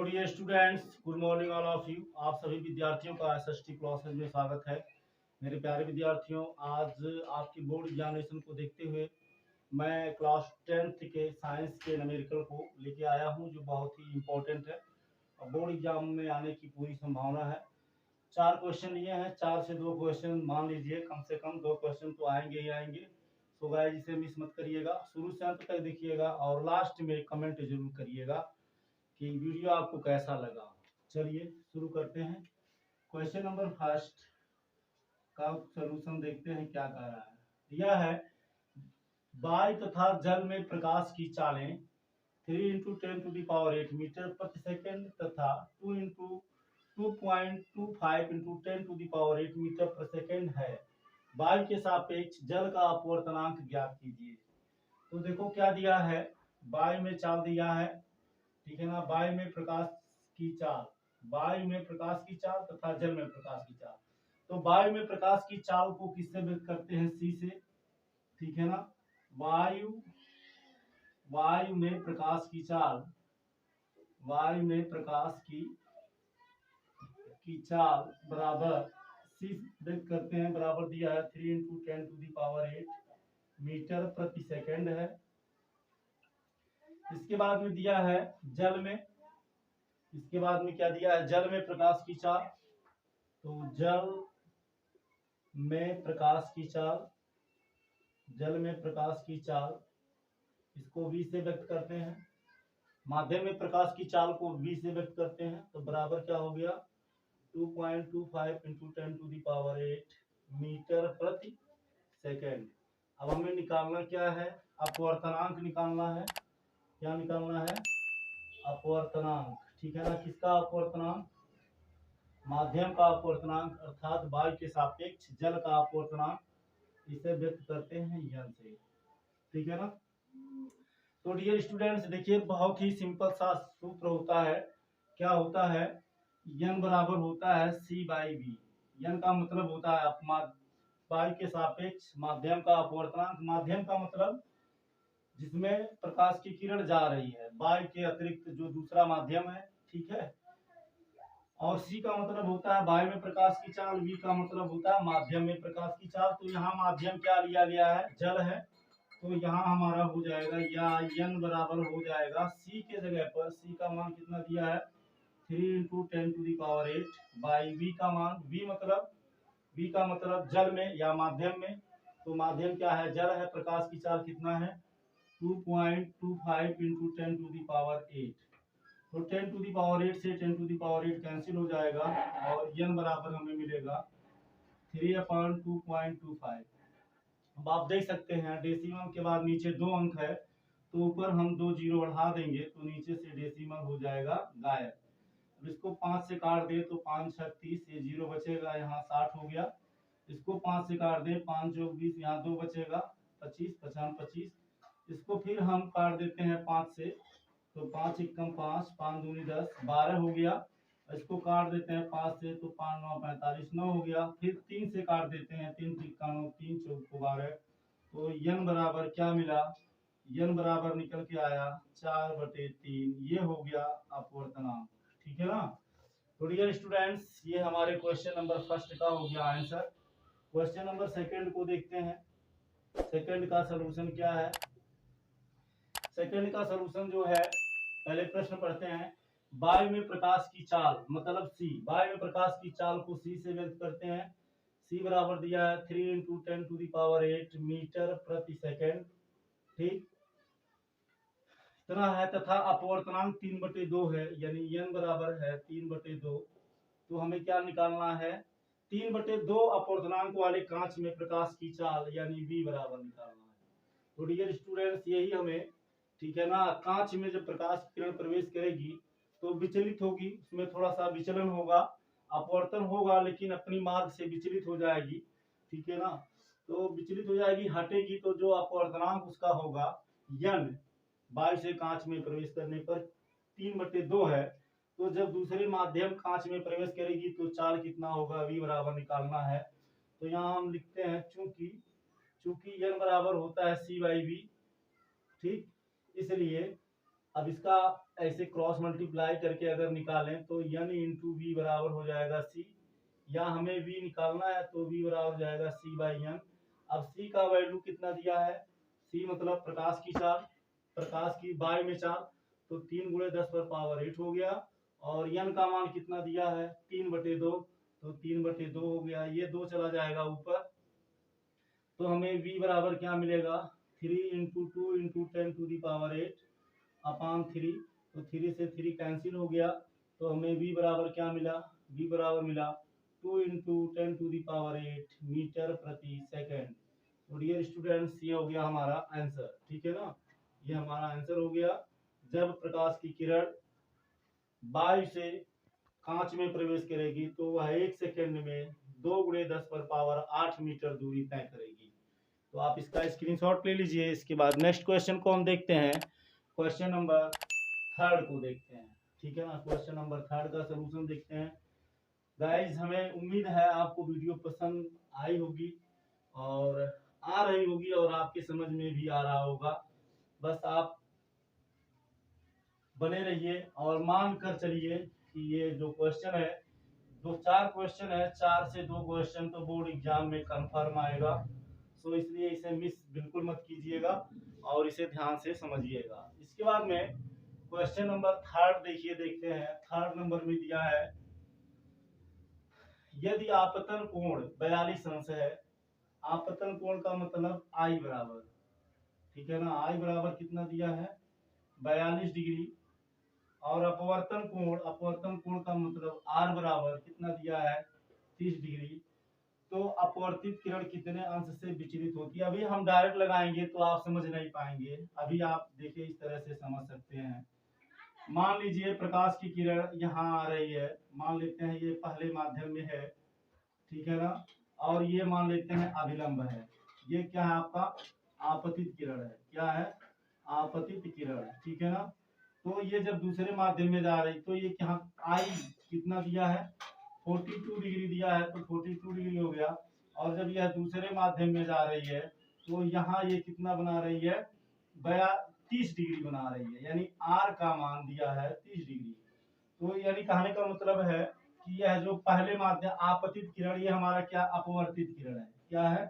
Dear students, good morning all of you. आप सभी विद्यार्थियों का एसएसटी क्लासेज में स्वागत है। मेरे प्यारे विद्यार्थियों, आज आपकी बोर्ड एग्जामिनेशन को देखते हुए मैं क्लास 10th के साइंस के न्यूमेरिकल को लेके आया हूं, जो बहुत ही इम्पोर्टेंट है और बोर्ड एग्जाम में आने की पूरी संभावना है। 4 क्वेश्चन लिए हैं, 4 से 2 क्वेश्चन मान लीजिए, कम से कम 2 क्वेश्चन तो आएंगे ही आएंगे। तो गाइस, इसे मिस मत करिएगा, शुरू से अंत तक देखिएगा और लास्ट में कमेंट जरूर करिएगा कि वीडियो आपको कैसा लगा। चलिए शुरू करते हैं। क्वेश्चन नंबर फर्स्ट का सॉल्यूशन देखते हैं क्या कह रहा है। यह है, वायु तथा जल में प्रकाश की चालें 3 × 10⁸ मीटर प्रति सेकंड तथा 2 × 2.25 × 10⁸ मीटर प्रति सेकंड है। वायु के सापेक्ष जल का अपवर्तनांक ज्ञात कीजिए। तो देखो क्या दिया है, वायु में चाल दिया है, ठीक है ना। वायु में प्रकाश की चाल, वायु में प्रकाश की चाल तथा जल में प्रकाश की चाल। तो वायु में प्रकाश की चाल को किससे व्यक्त करते हैं? सी से, ठीक है ना। वायु में प्रकाश की चाल, वायु में प्रकाश की चाल बराबर सी व्यक्त करते हैं, बराबर दिया है 3 × 10⁸ मीटर प्रति सेकंड है। इसके बाद में दिया है जल में, इसके बाद में क्या दिया है, जल में प्रकाश की चाल। तो जल में प्रकाश की चाल, जल में प्रकाश की चाल, इसको v से व्यक्त करते हैं। माध्यम में प्रकाश की चाल को v से व्यक्त करते हैं, तो बराबर क्या हो गया 2.25 × 10⁸ मीटर प्रति सेकेंड। अब हमें निकालना क्या है, अपवर्तनांक निकालना है। क्या निकालना है? अपवर्तनांक, ठीक है ना। किसका अपवर्तनांक? माध्यम का अपवर्तनांक, अर्थात वायु के सापेक्ष जल का अपवर्तनांक। इसे व्यक्त करते हैं यन से, ठीक है ना। तो डियर स्टूडेंट्स, देखिए बहुत ही सिंपल सा सूत्र होता है। क्या होता है? यन बराबर होता है C/V। यन का मतलब होता है वायु के सापेक्ष माध्यम का अपवर्तनांक। माध्यम का मतलब जिसमें प्रकाश की किरण जा रही है, वायु के अतिरिक्त जो दूसरा माध्यम है, ठीक है। और सी का मतलब होता है वायु में प्रकाश की चाल, वी का मतलब होता है माध्यम में प्रकाश की चाल। तो यहाँ माध्यम क्या लिया गया है? जल है। तो यहाँ हमारा हो जाएगा या n बराबर हो जाएगा c के जगह पर, c का मान कितना दिया है 3 × 10⁸ बाई v का मान, v का मतलब जल में या माध्यम में। तो माध्यम क्या है? जल है। प्रकाश की चाल कितना है? 2.25 × 10⁸। तो 10⁸ से 10⁸ कैंसिल हो जाएगा और n बराबर हमें मिलेगा 3/2.25। अब आप देख सकते हैं डेसिमल के बाद नीचे 2 अंक है, तो ऊपर हम 2 जीरो बढ़ा देंगे तो नीचे से डेसिमल हो जाएगा गायब। अब इसको 5 से काट दे तो 5 × 30, ये 0 बचेगा, यहाँ 60 हो गया। इसको 5 से काट दे, 5 + 20, यहाँ 2 बचेगा, 25, 55, 25। इसको फिर हम काट देते हैं 5 से, तो 5 × 1 = 5, 5 × 2 = 10, 12 हो गया। इसको काट देते हैं 5 से, तो 5 × 9 = 45, 9 हो गया। फिर 3 से काट देते हैं, 3 × 3 = 9, 3 × 4 = 12। तो n बराबर क्या मिला? n बराबर निकल के आया 4/3। ये हो गया अपवर्तनांक, ठीक है ना। तो डियर स्टूडेंट्स, ये हमारे क्वेश्चन नंबर फर्स्ट का हो गया आंसर। क्वेश्चन नंबर सेकंड को देखते हैं। सेकंड का सलूशन क्या है? सेकंड का सलूशन जो है, पहले प्रश्न पढ़ते हैं। वायु में प्रकाश की चाल मतलब c, वायु में प्रकाश की चाल को c से व्यक्त करते हैं। c बराबर दिया है 3 × 10⁸ मीटर प्रति सेकंड, ठीक, इतना है। तथा अपवर्तनांक 3/2 है, यानी n बराबर है 3/2। तो हमें क्या निकालना है? 3/2 अपवर्तनांक वाले कांच में प्रकाश की चाल यानी v बराबर निकालना है। तो डियर स्टूडेंट्स, यही हमें, ठीक है ना, कांच में जब प्रकाश किरण प्रवेश करेगी तो विचलित होगी, उसमें थोड़ा सा विचलन होगा, अपवर्तन होगा, लेकिन अपनी मार्ग से विचलित हो जाएगी, ठीक है ना। तो विचलित हो जाएगी, हटेगी, तो जो अपवर्तनांक उसका होगा n, वायु से कांच में प्रवेश करने पर 3/2 है। तो जब दूसरे माध्यम कांच में प्रवेश करेगी तो चाल कितना होगा, v बराबर निकालना है। तो यहाँ हम लिखते हैं चूंकि n बराबर होता है C/V, ठीक, इसलिए अब इसका ऐसे क्रॉस मल्टीप्लाई करके अगर निकालें तो n इंटू वी बराबर हो जाएगा c, या हमें v निकालना है तो v बराबर हो जाएगा c बाई n। अब c का वैल्यू कितना दिया है, c मतलब प्रकाश की चाल, प्रकाश की बाई में चाल, तो 3 गुणे 10 पर पावर 8 हो गया। और n का मान कितना दिया है 3/2, तो 3/2 हो गया, ये 2 चला जाएगा ऊपर, तो हमें v बराबर क्या मिलेगा 3 into 2 into 10 to the power 8 upon 3, तो 3 से 3 कैंसिल हो गया, तो हमें v बराबर क्या मिला, v बराबर मिला 2 into 10 to the power 8 metre प्रति सेकंड। तो डियर स्टूडेंट्स ये हो गया हमारा आंसर, ठीक है ना, ये हमारा आंसर हो गया। जब प्रकाश की किरण वायु से कांच में प्रवेश करेगी तो वह 1 सेकंड में 2 गुणे 10 पर पावर 8 मीटर दूरी तय करेगी। तो आप इसका स्क्रीनशॉट ले लीजिए। इसके बाद नेक्स्ट क्वेश्चन को हम देखते हैं, क्वेश्चन नंबर 3 को देखते हैं, ठीक है ना। क्वेश्चन नंबर 3 का सलूशन देखते हैं। गाइज हमें उम्मीद है आपको वीडियो पसंद आई होगी और आ रही होगी और आपके समझ में भी आ रहा होगा। बस आप बने रहिए और मान कर चलिए कि ये जो क्वेश्चन है, 4 क्वेश्चन है, 4 से 2 क्वेश्चन तो बोर्ड एग्जाम में कंफर्म आएगा। सो इसलिए इसे मिस बिल्कुल मत कीजिएगा और इसे ध्यान से समझिएगा। इसके बाद में क्वेश्चन नंबर 3 देखिए, देखते हैं। 3 नंबर में दिया है, यदि आपतन कोण 42 अंश है, आपतन कोण का मतलब आई बराबर, ठीक है ना, आई बराबर कितना दिया है 42 डिग्री, और अपवर्तन कोण का मतलब आर बराबर कितना दिया है 30 डिग्री। तो अपवर्तित किरण कितने अंश से विचलित होती है, अभी हम डायरेक्ट लगाएंगे तो आप समझ नहीं पाएंगे, अभी आप देखिए इस तरह से समझ सकते हैं। मान लीजिए प्रकाश की किरण यहाँ आ रही है, मान लेते हैं ये पहले माध्यम में है, ठीक है ना, और ये मान लेते हैं अभिलंब है। ये क्या है आपका आपतित किरण है, क्या है आपतित किरण, ठीक है ना। तो ये जब दूसरे माध्यम में जा रही तो ये क्या आई कितना दिया है 42 डिग्री दिया है, तो 42 डिग्री हो गया। और जब यह दूसरे माध्यम में जा रही है तो यहाँ ये कितना बना रही है 30 डिग्री बना रही है, यानी आर का मान दिया है 30 डिग्री। तो यानी कहने का मतलब है कि यह जो पहले माध्यम आपतित किरण, ये हमारा क्या अपवर्तित किरण है, क्या है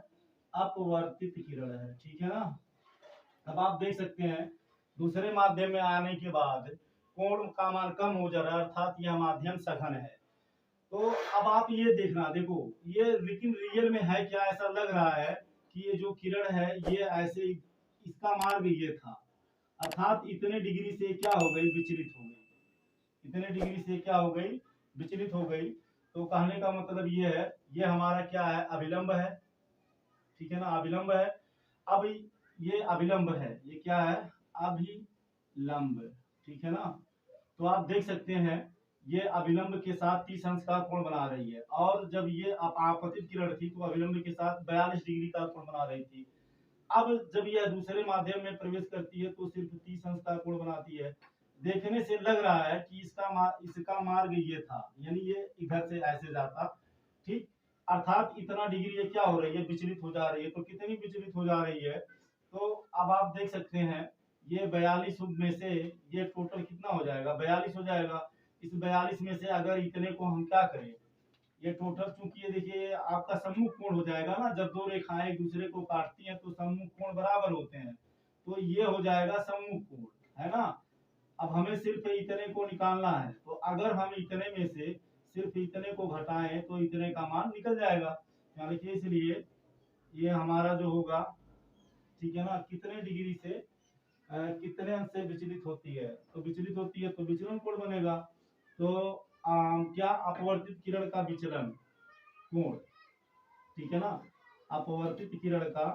अपवर्तित किरण है, ठीक है ना। अब आप देख सकते हैं दूसरे माध्यम में आने के बाद कोण का मान कम हो जा रहा है, अर्थात यह माध्यम सघन है। तो अब आप ये देखना, देखो ये लेकिन रियल में है क्या, ऐसा लग रहा है कि ये जो किरण है ये ऐसे इसका मार्ग ये था, अर्थात इतने डिग्री से क्या हो गई विचलित हो गई, इतने डिग्री से क्या हो गई विचलित हो गई। तो कहने का मतलब ये है, ये हमारा क्या है अभिलंब है, ठीक है ना, अभिलंब है। अब ये अभिलंब है, ये क्या है अभिलंब, ठीक है ना। तो आप देख सकते हैं ये अभिलंब के साथ 30 अंश का कोण बना रही है, और जब ये आपतित किरण थी तो अभिलंब के साथ 42 डिग्री का कोण बना रही थी। अब जब यह दूसरे माध्यम में प्रवेश करती है तो सिर्फ 30 अंश का कोण बनाती है। देखने से लग रहा है कि इसका मार्ग ये था, यानी ये इधर से ऐसे जाता, ठीक, अर्थात इतना डिग्री ये क्या हो रही है विचलित हो जा रही है। तो कितनी विचलित हो जा रही है, तो अब आप देख सकते हैं ये 42 में से ये टोटल कितना हो जाएगा 42 हो जाएगा। इस 42 में से अगर इतने को हम क्या करें, ये टोटल, चूंकि ये देखिए आपका सम्मुख कोण हो जाएगा ना, जब दो रेखाएं एक दूसरे को काटती हैं तो सम्मुख कोण बराबर होते हैं, तो ये हो जाएगा सम्मुख कोण, है ना। अब हमें सिर्फ इतने को निकालना है, तो अगर हम इतने में से सिर्फ इतने को घटाएं तो इतने का मान निकल जाएगा, यानी कि इसलिए ये हमारा जो होगा, ठीक है ना, कितने डिग्री से कितने अंश से विचलित होती है, तो विचलित होती है तो विचलन कोण बनेगा। तो क्या अपवर्तित किरण का विचलन कोण, ठीक है ना, अपवर्तित किरण का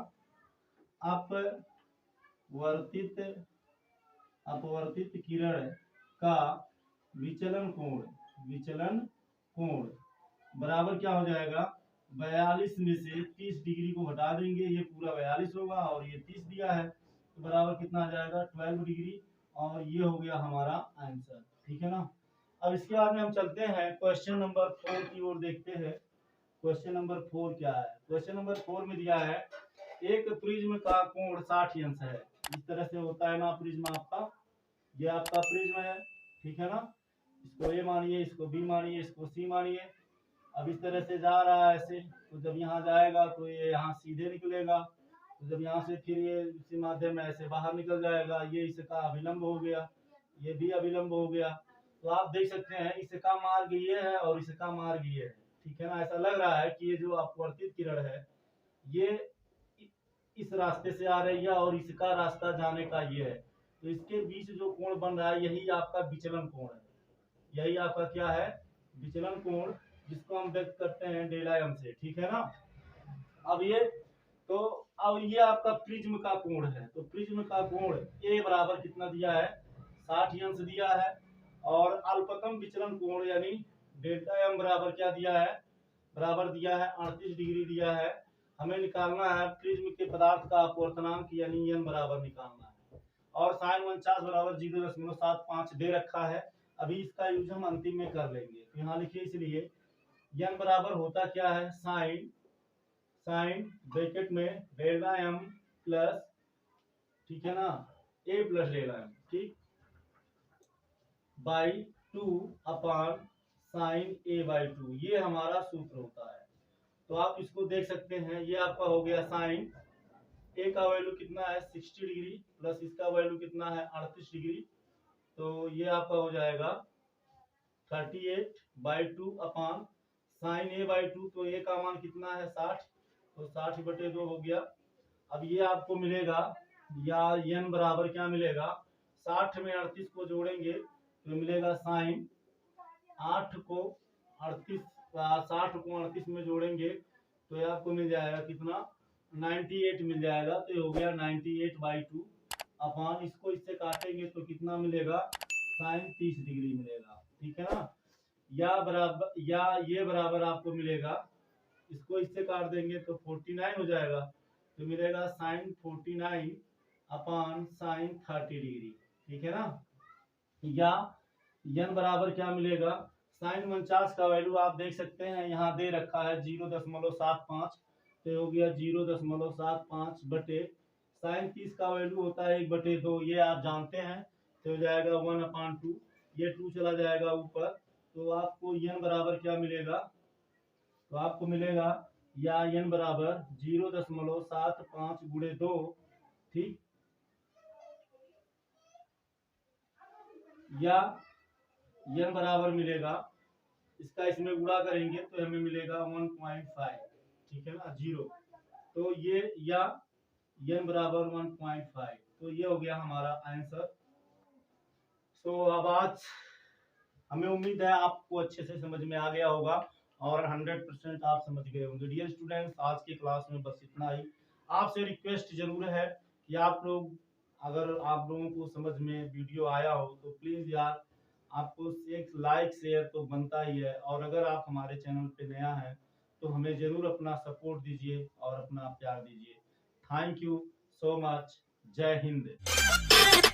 अपवर्तित किरण का विचलन कोण बराबर क्या हो जाएगा 42 में से 30 डिग्री को घटा देंगे, ये पूरा 42 होगा और ये 30 दिया है, तो बराबर कितना आ जाएगा 12 डिग्री, और ये हो गया हमारा आंसर, ठीक है ना। अब इसके बाद में हम चलते हैं क्वेश्चन नंबर 4 की ओर, देखते हैं क्वेश्चन नंबर 4 क्या है। क्वेश्चन नंबर 4 में दिया है एक प्रिज्म का कोण 60 अंश है, इस तरह से होता है ना प्रिज्म आपका, ये आपका प्रिज्म है, ठीक है ना। इसको ए मानिए, इसको बी मानिए, इसको सी मानिए। अब इस तरह से जा रहा है ऐसे, तो जब यहाँ जाएगा तो ये यहाँ सीधे निकलेगा, तो जब यहाँ से फिर ये इसी माध्यम में ऐसे बाहर निकल जाएगा। ये इसका अभिलंब हो गया, ये भी अभिलंब हो गया। तो आप देख सकते हैं इसका मार्ग ये है और इसका मार्ग ये है, ठीक है ना। ऐसा लग रहा है कि ये जो अपवर्तित किरण है ये इस रास्ते से आ रही है और इसका रास्ता जाने का ये है। तो इसके बीच जो कोण बन रहा है यही आपका विचलन कोण है, यही आपका क्या है, विचलन कोण, जिसको हम व्यक्त करते हैं डेल्टा एम से, ठीक है ना। अब ये तो अब ये आपका प्रिज्म का कोण है, तो प्रिज्म का कोण ए बराबर कितना दिया है, 60 अंश दिया है। और अल्पतम विचलन कोण यानी डेल्टा एम बराबर क्या दिया है, बराबर दिया है 38 डिग्री दिया है। हमें निकालना है प्रिज्म के पदार्थ का अपवर्तनांक यानी एन बराबर निकालना है। और साइन 49 बराबर 0.75 दे रखा है। अभी इसका यूज हम अंतिम में कर लेंगे, तो यहाँ लिखिए इसलिए एन बराबर होता क्या है, साइन ब्रैकेट में डेल्टा एम प्लस, ठीक है ना, ए प्लस डेल्टा एम, ठीक, by 2 upon sign A by 2, ये हमारा सूत्र होता है। तो आप इसको देख सकते हैं, ये आपका हो गया साइन ए का वैल्यू कितना है 60 डिग्री प्लस इसका वैल्यू कितना है 38 डिग्री, तो ये आपका हो जाएगा 38/2 अपान साइन ए बाई 2, तो ए का मान कितना है 60, तो 60/2 हो गया। अब ये आपको मिलेगा या एन बराबर क्या मिलेगा, 60 में 38 को जोड़ेंगे तो मिलेगा साइन 8 को 38, 60 को 38 में जोड़ेंगे तो ये आपको मिल जाएगा कितना, 98 मिल जाएगा। तो ये हो गया 98/2 अपान, इसको इससे काटेंगे तो कितना मिलेगा, साइन 30 डिग्री मिलेगा, ठीक है ना। या बराबर, या ये बराबर आपको मिलेगा, इसको इससे काट देंगे तो 49 हो जाएगा, तो मिलेगा साइन 49 अपान साइन 30 डिग्री, ठीक है ना। या एन बराबर क्या मिलेगा, साइन 49 का वैल्यू आप देख सकते हैं यहाँ दे रखा है 0.75, तो हो गया 0.75 बटे साइन 30 का वैल्यू होता है 1/2, ये आप जानते हैं, तो हो जाएगा 1/2, ये 2 चला जाएगा ऊपर, तो आपको एन बराबर क्या मिलेगा, तो आपको मिलेगा या एन बराबर 0.75 गुणे 2, ठीक, या एन बराबर मिलेगा, इसका इसमें गुणा करेंगे तो हमें मिलेगा 1.5, ठीक है ना, 0, तो ये या एन बराबर 1.5, तो ये हो गया हमारा आंसर। तो अब आज हमें उम्मीद है आपको अच्छे से समझ में आ गया होगा और 100% आप समझ गए होंगे। डियर स्टूडेंट्स, आज की क्लास में बस इतना ही। आपसे रिक्वेस्ट जरूर है कि आप लोग, अगर आप लोगों को समझ में वीडियो आया हो तो प्लीज यार आपको एक लाइक शेयर तो बनता ही है, और अगर आप हमारे चैनल पे नया है तो हमें जरूर अपना सपोर्ट दीजिए और अपना प्यार दीजिए। थैंक यू सो मच, जय हिंद।